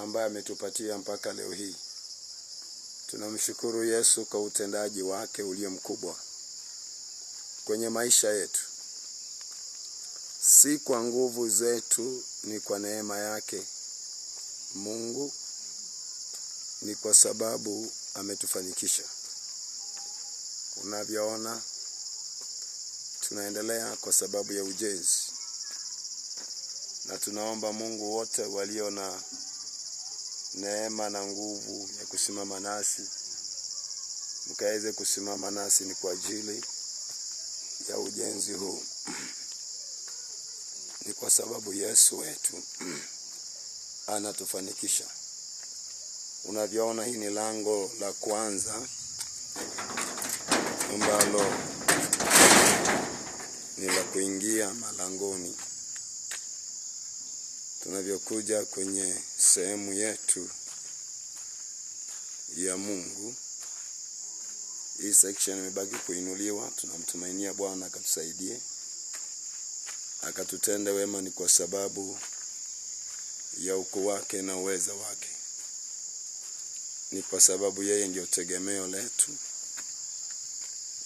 ambaye ametupatia mpaka leo hii. Tunamshukuru Yesu kwa utendaji wake ulio mkubwa kwenye maisha yetu. Si kwa nguvu zetu, ni kwa neema yake Mungu, ni kwa sababu ametufanikisha. Unavyoona tunaendelea kwa sababu ya ujenzi. Na tunaomba Mungu wote walio na neema na nguvu ya kusimama nasi, mkaweze kusimama nasi, ni kwa ajili ya ujenzi huu. Ni kwa sababu Yesu wetu anatufanikisha. Unavyoona hii ni lango la kwanza ambalo ni la kuingia malangoni. Tunavyokuja kwenye sehemu yetu ya Mungu, hii section imebaki kuinuliwa. Tunamtumainia Bwana akatusaidie, akatutende wema. Ni kwa sababu ya ukuu wake na uweza wake. Ni kwa sababu yeye ndio tegemeo letu,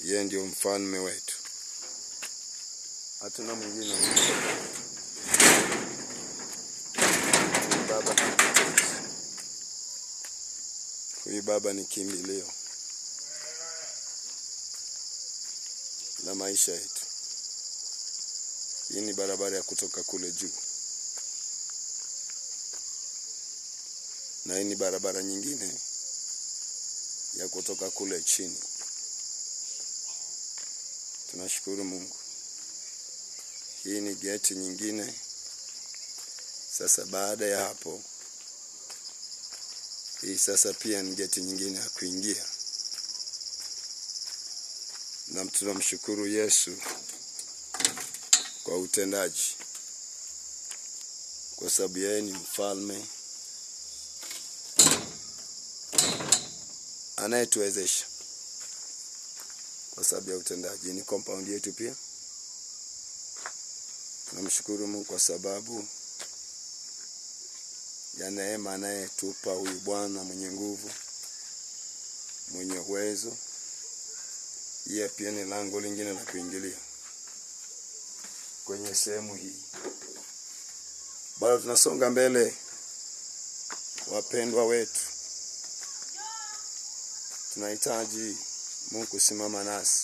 yeye ndio mfalme wetu. Hatuna mwingine. Huyu Baba ni kimbilio la maisha yetu. Hii ni barabara ya kutoka kule juu, na hii ni barabara nyingine ya kutoka kule chini. Tunashukuru Mungu. Hii ni geti nyingine. Sasa baada ya hapo, hii sasa pia ni geti nyingine ya kuingia. Na tunamshukuru Yesu kwa utendaji, kwa sababu yeye ni mfalme anayetuwezesha. Kwa sababu ya utendaji, ni compound yetu pia. Tunamshukuru Mungu kwa sababu ya neema anayetupa huyu Bwana mwenye nguvu, mwenye uwezo. Yeye pia ni lango lingine la kuingilia kwenye sehemu hii. Bado tunasonga mbele, wapendwa wetu. Tunahitaji Mungu kusimama nasi.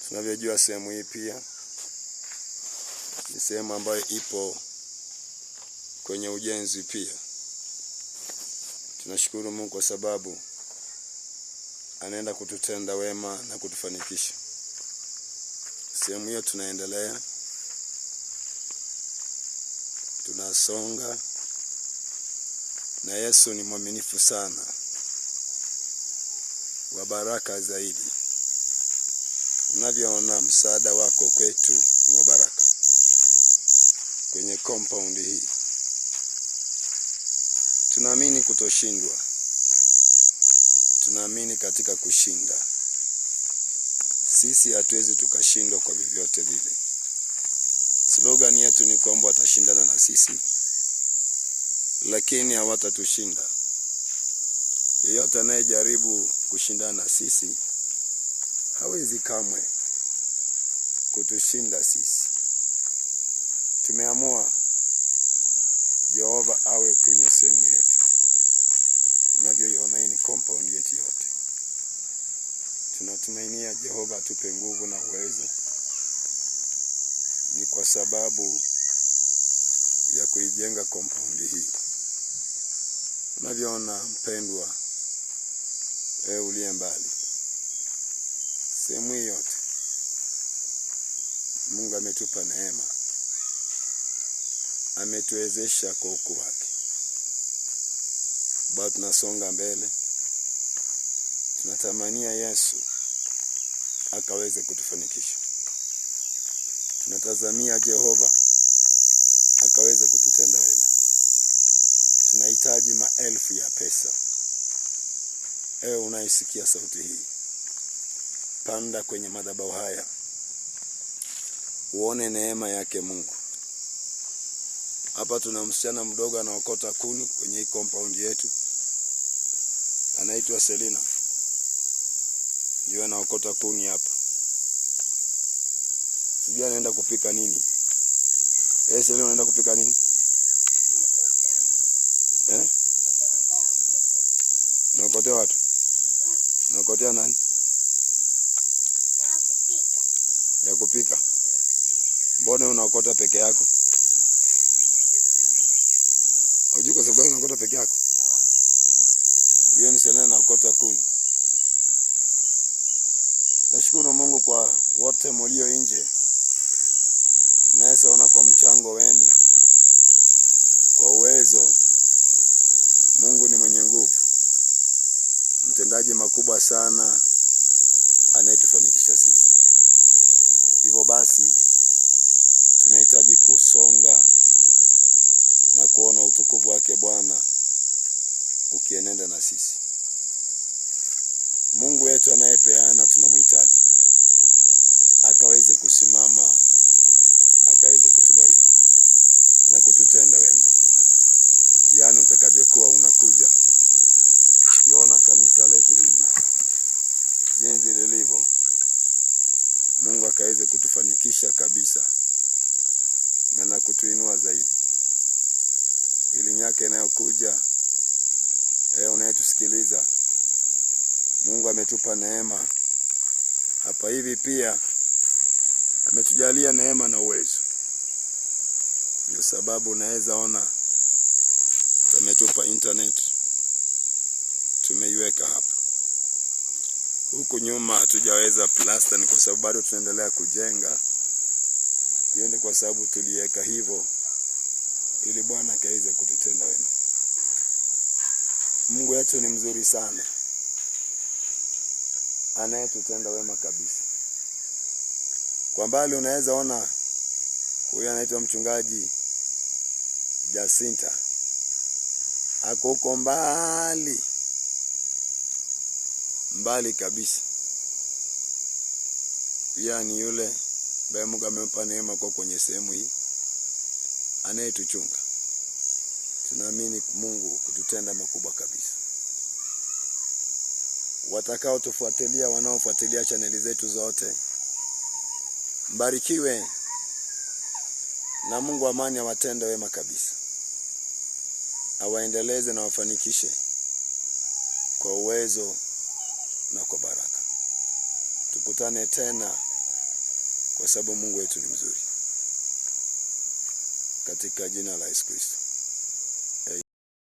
Tunavyojua sehemu hii pia ni sehemu ambayo ipo kwenye ujenzi pia. Tunashukuru Mungu kwa sababu anaenda kututenda wema na kutufanikisha. Sehemu hiyo tunaendelea, tunasonga, na Yesu ni mwaminifu sana, wa baraka zaidi. Unavyoona msaada wako kwetu ni wa baraka kwenye compound hii. Tunaamini kutoshindwa. Tunaamini katika kushinda. Sisi hatuwezi tukashindwa kwa vyovyote vile. Slogan yetu ni kwamba watashindana na sisi, lakini hawatatushinda. Yeyote anayejaribu kushindana na sisi hawezi kamwe kutushinda sisi. Tumeamua Jehova awe kwenye sehemu yetu. Unavyoiona hii ni compound yetu yote. Tunatumainia Jehova atupe nguvu na uwezo. Ni kwa sababu ya kuijenga compound hii. Unavyoona mpendwa, wewe uliye mbali, sehemu hii yote Mungu ametupa neema, ametuwezesha kwa ukuu wake. Bado tunasonga mbele. Tunatamania Yesu akaweze kutufanikisha. Tunatazamia Jehova akaweze kututenda wema. Tunahitaji maelfu ya pesa. Ewe unaisikia sauti hii, panda kwenye madhabahu haya, uone neema yake Mungu. Hapa tuna msichana mdogo anaokota kuni kwenye hii compound yetu. Anaitwa Selina. Ndio anaokota kuni hapa. Sijui anaenda kupika nini. Selina, unaenda kupika nini? Naokotea watu? Naokotea nani? Ya kupika. Mbona unaokota peke yako? Hujui kwa sababu unaokota peke yako? Hiyo ni Selina anaokota kuni. Nashukuru Mungu kwa wote mlio nje. Naweza ona kwa mchango wenu, kwa uwezo. Mungu ni mwenye nguvu, mtendaji makubwa sana, anayetufanikisha sisi. Hivyo basi tunahitaji kusonga na kuona utukufu wake Bwana ukienenda na sisi. Mungu wetu anayepeana tunamhitaji akaweze kusimama, akaweze kutubariki na kututenda wema. Yaani utakavyokuwa unakuja ukiona kanisa letu hili jinsi lilivyo, Mungu akaweze kutufanikisha kabisa na kutuinua zaidi. Ili miaka inayokuja, unayetusikiliza, Mungu ametupa neema. Hapa hivi pia ametujalia neema na uwezo. Ndio sababu unaweza ona ametupa internet, tumeiweka hapa. Huku nyuma hatujaweza plaster, ni kwa sababu bado tunaendelea kujenga. Hiyo ni kwa sababu tuliweka hivyo ili Bwana akaweze kututenda wema. Mungu wetu ni mzuri sana, anayetutenda wema kabisa. Kwa mbali unaweza ona huyu anaitwa mchungaji Jacinta. Ako huko mbali kabisa. Pia ni yule ambaye Mungu amempa neema kwa kwenye sehemu hii, anayetuchunga. Tunaamini Mungu kututenda makubwa kabisa. Watakao tufuatilia, wanaofuatilia chaneli zetu zote, mbarikiwe na Mungu amani awatende wema kabisa. Awaendeleze na wafanikishe kwa uwezo na kwa baraka. Tukutane tena, kwa sababu Mungu wetu ni mzuri. Katika jina la Yesu Kristo.